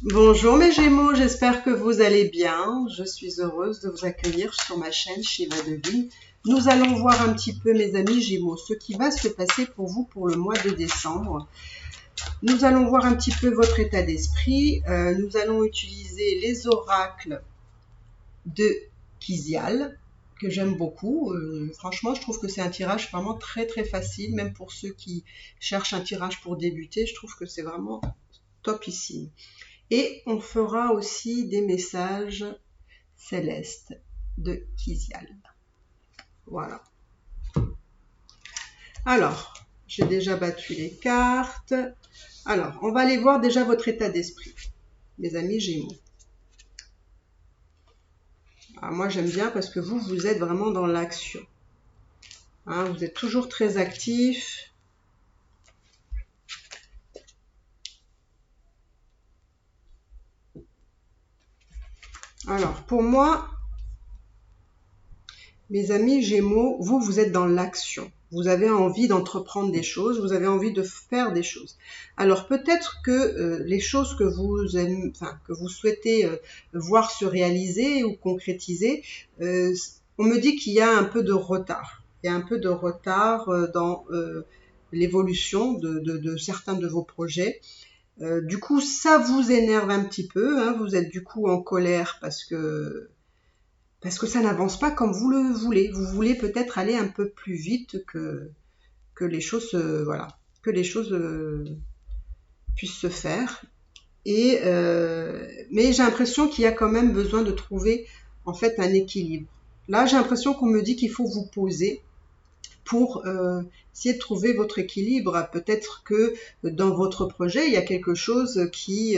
Bonjour mes Gémeaux, j'espère que vous allez bien. Je suis heureuse de vous accueillir sur ma chaîne Shiva Devine. Nous allons voir un petit peu mes amis Gémeaux, ce qui va se passer pour vous pour le mois de décembre. Nous allons voir un petit peu votre état d'esprit. Nous allons utiliser les oracles de Kizial, que j'aime beaucoup. Franchement, je trouve que c'est un tirage vraiment très très facile, même pour ceux qui cherchent un tirage pour débuter. Je trouve que c'est vraiment topissime. Et on fera aussi des messages célestes de Kizial. Voilà. Alors, j'ai déjà battu les cartes. Alors, on va aller voir déjà votre état d'esprit, mes amis Gémeaux. Alors, moi, j'aime bien parce que vous êtes vraiment dans l'action. Hein, vous êtes toujours très actif. Alors, pour moi, mes amis Gémeaux, vous êtes dans l'action. Vous avez envie d'entreprendre des choses, vous avez envie de faire des choses. Alors peut-être que les choses que vous aimez, que vous souhaitez voir se réaliser ou concrétiser, on me dit qu'il y a un peu de retard. Il y a un peu de retard dans l'évolution de certains de vos projets. Du coup, ça vous énerve un petit peu. Hein, vous êtes du coup en colère parce que ça n'avance pas comme vous le voulez. Vous voulez peut-être aller un peu plus vite que les choses, voilà, que les choses puissent se faire. Mais j'ai l'impression qu'il y a quand même besoin de trouver en fait un équilibre. Là, j'ai l'impression qu'on me dit qu'il faut vous poser pour essayer de trouver votre équilibre. Peut-être que dans votre projet, il y a quelque chose qui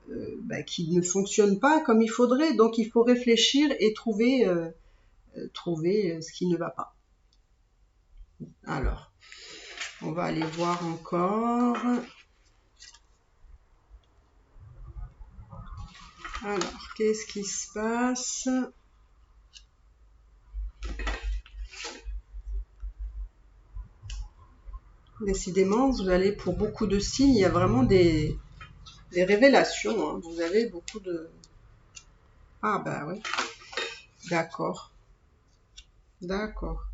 ne fonctionne pas comme il faudrait. Donc, il faut réfléchir et trouver ce qui ne va pas. Alors, on va aller voir encore. Alors, qu'est-ce qui se passe? Décidément, vous allez pour beaucoup de signes, il y a vraiment des révélations. Hein. Vous avez beaucoup de... Ah bah oui, d'accord, d'accord.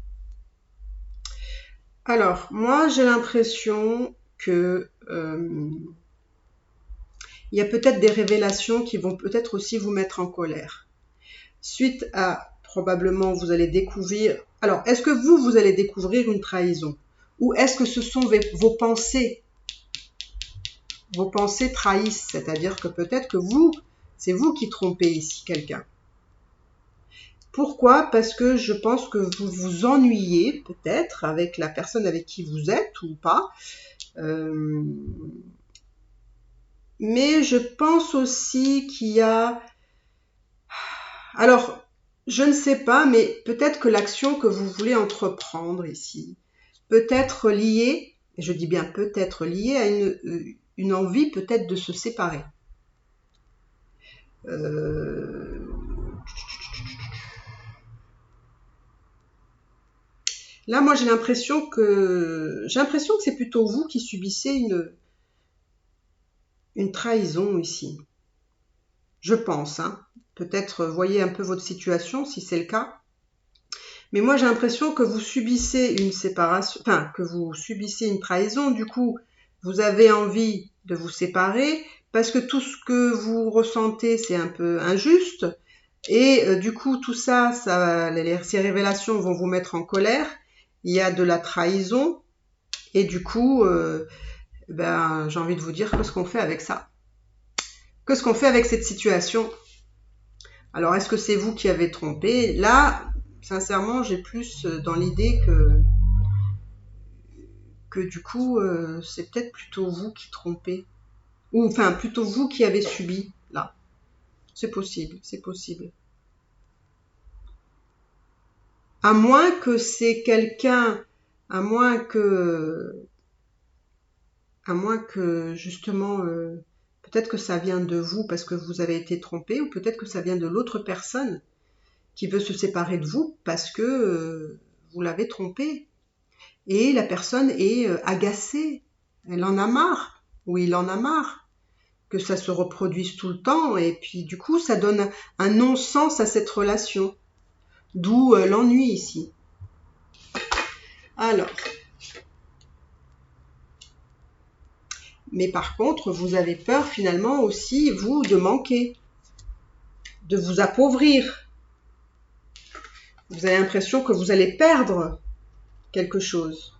Alors, moi j'ai l'impression que il y a peut-être des révélations qui vont peut-être aussi vous mettre en colère. Suite à, probablement, vous allez découvrir... Alors, est-ce que vous allez découvrir une trahison? Ou est-ce que ce sont vos pensées? Vos pensées trahissent, c'est-à-dire que peut-être que c'est vous qui trompez ici quelqu'un. Pourquoi? Parce que je pense que vous vous ennuyez peut-être avec la personne avec qui vous êtes ou pas. Mais je pense aussi qu'il y a... Alors, je ne sais pas, mais peut-être que l'action que vous voulez entreprendre ici peut être liée, et je dis bien peut-être liée à une envie peut-être de se séparer. Là, moi, j'ai l'impression que c'est plutôt vous qui subissez une trahison ici. Je pense, hein. Peut-être voyez un peu votre situation si c'est le cas. Mais moi, j'ai l'impression que vous subissez une séparation, que vous subissez une trahison. Du coup, vous avez envie de vous séparer parce que tout ce que vous ressentez, c'est un peu injuste. Et du coup, tout ça, ces révélations vont vous mettre en colère. Il y a de la trahison. Et du coup, j'ai envie de vous dire, qu'est-ce qu'on fait avec ça? Qu'est-ce qu'on fait avec cette situation? Alors, est-ce que c'est vous qui avez trompé? Là, sincèrement, j'ai plus dans l'idée que du coup, c'est peut-être plutôt vous qui trompez. Ou enfin, plutôt vous qui avez subi, là. C'est possible, c'est possible. À moins que c'est quelqu'un, à moins que justement, peut-être que ça vient de vous parce que vous avez été trompé, ou peut-être que ça vient de l'autre personne qui veut se séparer de vous parce que vous l'avez trompé. Et la personne est agacée, elle en a marre, ou il en a marre. que ça se reproduise tout le temps, et puis du coup, ça donne un non-sens à cette relation. D'où l'ennui ici. Alors, mais par contre, vous avez peur finalement aussi, vous, de manquer, de vous appauvrir. Vous avez l'impression que vous allez perdre quelque chose.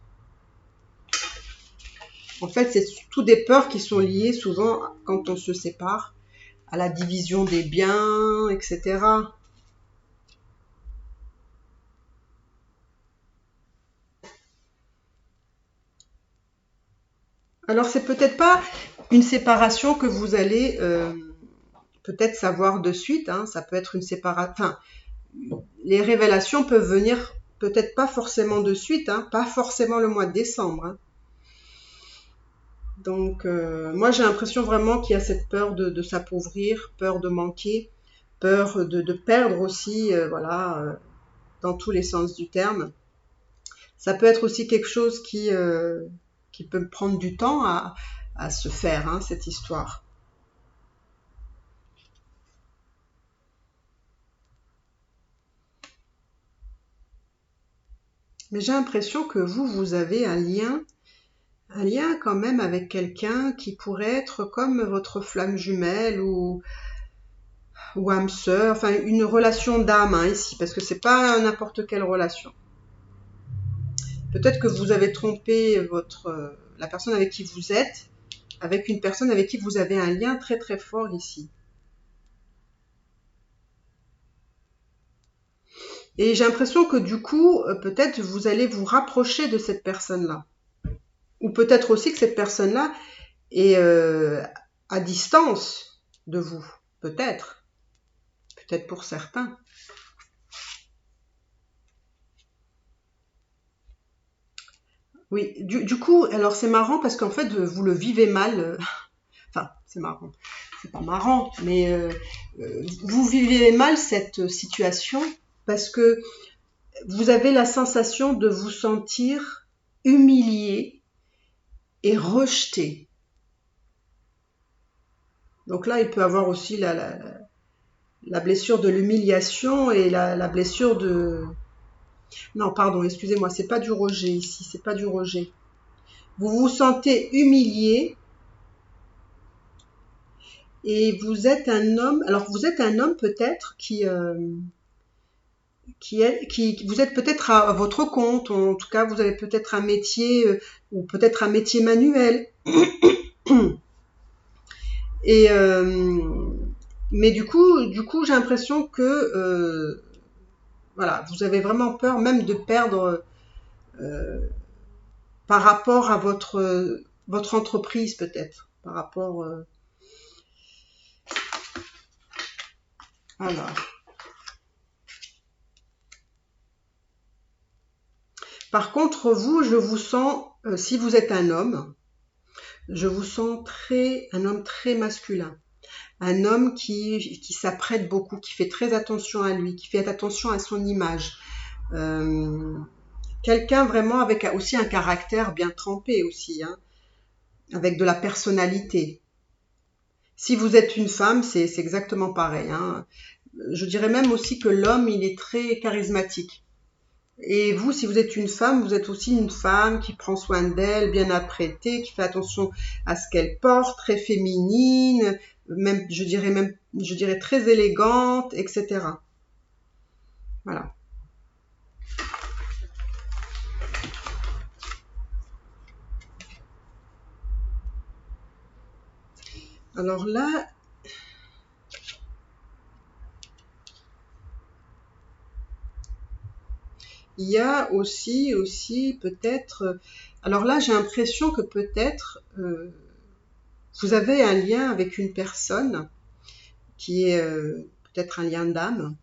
En fait, c'est toutes des peurs qui sont liées souvent, quand on se sépare, à la division des biens, etc. Alors, c'est peut-être pas une séparation que vous allez peut-être savoir de suite. Hein. Ça peut être une séparation. Enfin, les révélations peuvent venir peut-être pas forcément de suite, hein, pas forcément le mois de décembre. Hein. Donc, moi, j'ai l'impression vraiment qu'il y a cette peur de s'appauvrir, peur de manquer, peur de perdre aussi, voilà, dans tous les sens du terme. Ça peut être aussi quelque chose qui peut prendre du temps à se faire, hein, cette histoire. Mais j'ai l'impression que vous avez un lien quand même avec quelqu'un qui pourrait être comme votre flamme jumelle ou âme sœur, enfin une relation d'âme, hein, ici, parce que c'est pas n'importe quelle relation. Peut-être que vous avez trompé la personne avec qui vous êtes, avec une personne avec qui vous avez un lien très très fort ici. Et j'ai l'impression que du coup, peut-être vous allez vous rapprocher de cette personne-là. Ou peut-être aussi que cette personne-là est à distance de vous. Peut-être. Peut-être pour certains. Oui, du coup, alors c'est marrant parce qu'en fait, vous le vivez mal. Enfin, c'est marrant. C'est pas marrant, mais vous vivez mal cette situation parce que vous avez la sensation de vous sentir humilié et rejeté. Donc là, il peut avoir aussi la blessure de l'humiliation et la blessure de... Non, pardon, excusez-moi, c'est pas du rejet ici, c'est pas du rejet. Vous vous sentez humilié et vous êtes un homme. Alors vous êtes un homme peut-être qui vous êtes peut-être à votre compte. En tout cas, vous avez peut-être un métier ou peut-être un métier manuel. Et mais du coup, j'ai l'impression que voilà, vous avez vraiment peur même de perdre euh, par rapport à votre entreprise peut-être, par rapport. Alors, par contre, vous, je vous sens, si vous êtes un homme, je vous sens un homme très masculin. Un homme qui s'apprête beaucoup, qui fait très attention à lui, qui fait attention à son image. Euh, Quelqu'un vraiment avec aussi un caractère bien trempé aussi, hein, avec de la personnalité. Si vous êtes une femme, c'est exactement pareil. Hein. Je dirais même aussi que l'homme, il est très charismatique. Et vous, si vous êtes une femme, vous êtes aussi une femme qui prend soin d'elle, bien apprêtée, qui fait attention à ce qu'elle porte, très féminine, je dirais très élégante, etc. Voilà. Alors là, il y a aussi peut-être. Alors là, j'ai l'impression que peut-être vous avez un lien avec une personne qui est peut-être un lien d'âme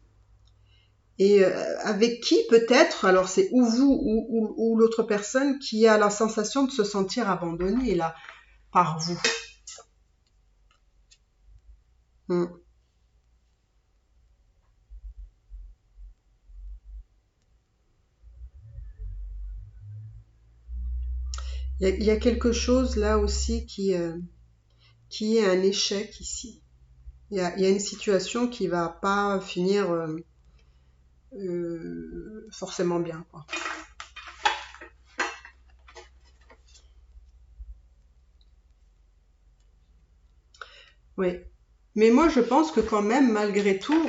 et avec qui peut-être, alors c'est ou vous ou l'autre personne qui a la sensation de se sentir abandonnée là par vous. Hmm. Il y a quelque chose là aussi qui qu'il y ait un échec ici. Il y a une situation qui va pas finir forcément bien, quoi. Oui. Mais moi, je pense que quand même, malgré tout,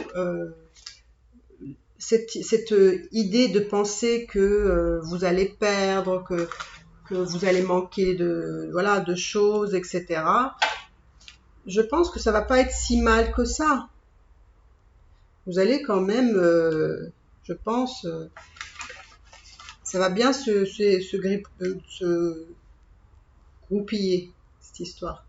cette idée de penser que vous allez perdre, que vous allez manquer de choses, etc. Je pense que ça va pas être si mal que ça. Vous allez quand même, je pense, ça va bien se groupiller, cette histoire.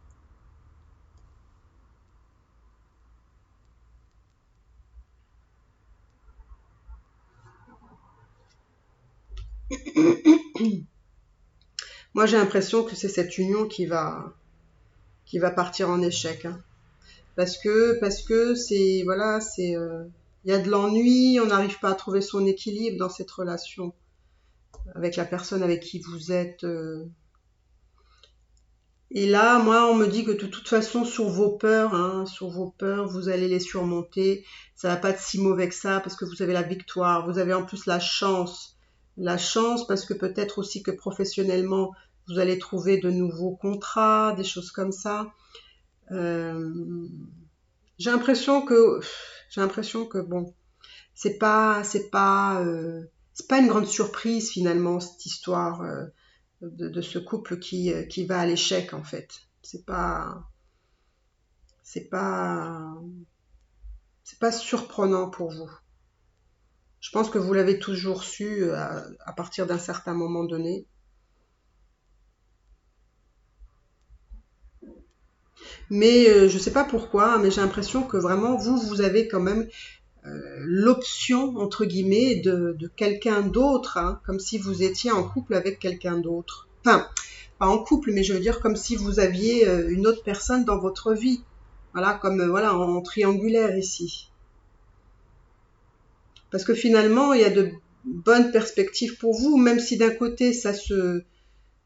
Moi, j'ai l'impression que c'est cette union qui va partir en échec, hein. Parce que c'est, voilà, il y a de l'ennui, on n'arrive pas à trouver son équilibre dans cette relation avec la personne avec qui vous êtes. Et là, moi, on me dit que de toute façon, sur vos peurs, vous allez les surmonter. Ça va pas être si mauvais que ça parce que vous avez la victoire. Vous avez en plus la chance. La chance parce que peut-être aussi que professionnellement, vous allez trouver de nouveaux contrats, des choses comme ça. Euh, j'ai l'impression que bon, c'est pas une grande surprise finalement cette histoire de ce couple qui va à l'échec en fait. C'est pas, c'est pas surprenant pour vous. Je pense que vous l'avez toujours su à partir d'un certain moment donné. Mais je sais pas pourquoi, mais j'ai l'impression que vraiment vous avez quand même l'option entre guillemets de quelqu'un d'autre, hein, comme si vous étiez en couple avec quelqu'un d'autre. Enfin, pas en couple, mais je veux dire comme si vous aviez une autre personne dans votre vie. Voilà, comme voilà en triangulaire ici. Parce que finalement, il y a de bonnes perspectives pour vous, même si d'un côté ça se,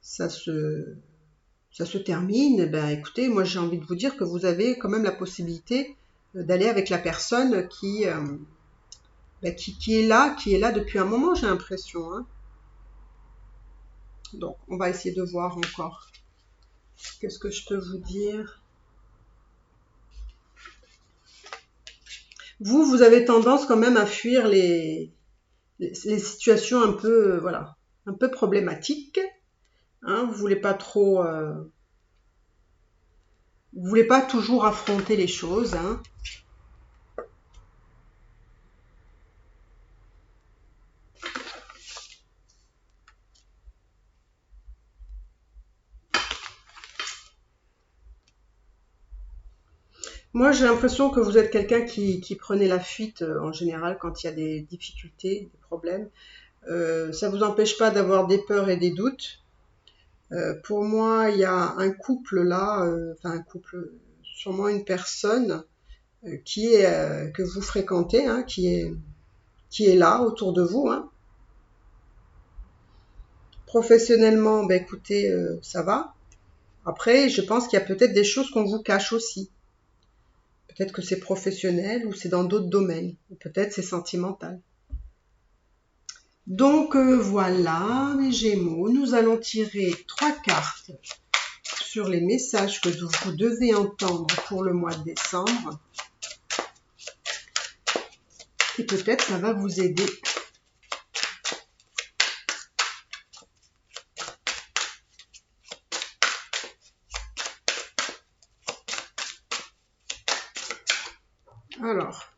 ça se termine. Ben écoutez, moi j'ai envie de vous dire que vous avez quand même la possibilité d'aller avec la personne qui est là depuis un moment, j'ai l'impression, hein. Donc, on va essayer de voir encore. Qu'est-ce que je peux vous dire? Vous avez tendance quand même à fuir les situations un peu, voilà, un peu problématiques. Hein, vous voulez pas toujours affronter les choses, hein. Moi, j'ai l'impression que vous êtes quelqu'un qui prenait la fuite en général quand il y a des difficultés, des problèmes. Ça vous empêche pas d'avoir des peurs et des doutes. Pour moi, il y a un couple là, enfin un couple, sûrement une personne que vous fréquentez, hein, qui est là autour de vous, hein. Professionnellement, ben écoutez, ça va. Après, je pense qu'il y a peut-être des choses qu'on vous cache aussi. Peut-être que c'est professionnel ou c'est dans d'autres domaines, ou peut-être c'est sentimental. Donc voilà, les Gémeaux, nous allons tirer 3 cartes sur les messages que vous devez entendre pour le mois de décembre. Et peut-être ça va vous aider. Alors,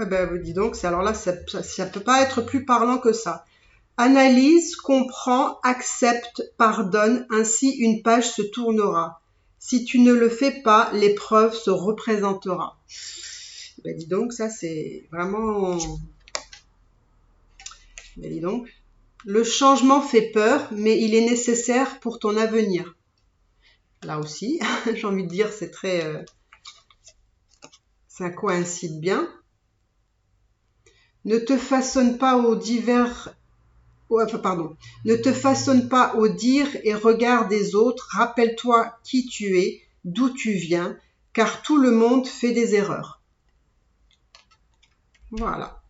eh ben, dis donc, alors là, ça peut pas être plus parlant que ça. Analyse, comprend, accepte, pardonne, ainsi une page se tournera. Si tu ne le fais pas, l'épreuve se représentera. Ben dis donc, ça c'est vraiment... Ben dis donc. Le changement fait peur, mais il est nécessaire pour ton avenir. Là aussi, j'ai envie de dire, c'est très... ça coïncide bien. Ne te façonne pas aux divers enfin, pardon, ne te façonne pas au dire et regard des autres. Rappelle-toi qui tu es, d'où tu viens, car tout le monde fait des erreurs. Voilà.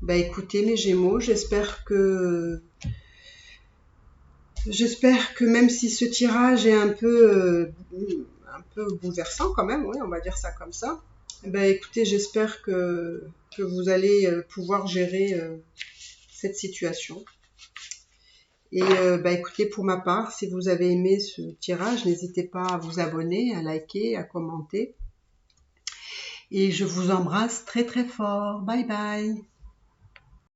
Bah écoutez mes Gémeaux, j'espère que même si ce tirage est un peu bouleversant quand même, oui, on va dire ça comme ça. Bah écoutez, j'espère que vous allez pouvoir gérer cette situation. Et bah écoutez, pour ma part, si vous avez aimé ce tirage, n'hésitez pas à vous abonner, à liker, à commenter. Et je vous embrasse très très fort. Bye bye.